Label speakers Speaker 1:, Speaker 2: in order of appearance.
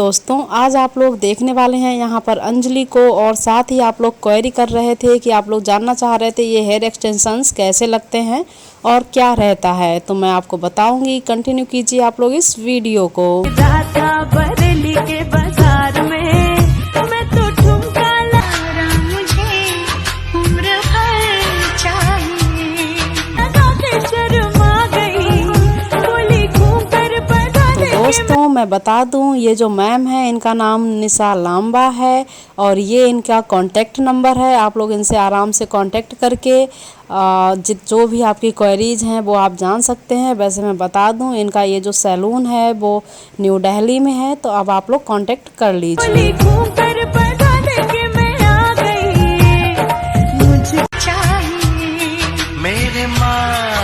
Speaker 1: दोस्तों, आज आप लोग देखने वाले हैं यहाँ पर अंजलि को, और साथ ही आप लोग क्वेरी कर रहे थे कि आप लोग जानना चाह रहे थे ये हेयर एक्सटेंशंस कैसे लगते हैं और क्या रहता है। तो मैं आपको बताऊंगी, कंटिन्यू कीजिए आप लोग इस वीडियो को।
Speaker 2: बरेली के बाजार में मैं तो ठुमका लगा, मुझे उम्र भर चाहिए, लगा के शर्मा गई, बोली घूम कर बता दे।
Speaker 1: तो दोस्तों मैं बता दूं, ये जो मैम है इनका नाम निशा लांबा है और ये इनका कॉन्टैक्ट नंबर है। आप लोग इनसे आराम से कांटेक्ट करके जो भी आपकी क्वेरीज हैं वो आप जान सकते हैं। वैसे मैं बता दूं, इनका ये जो सैलून है वो न्यू दिल्ली में है, तो अब आप लोग कांटेक्ट कर लीजिए।
Speaker 2: मेरे माँ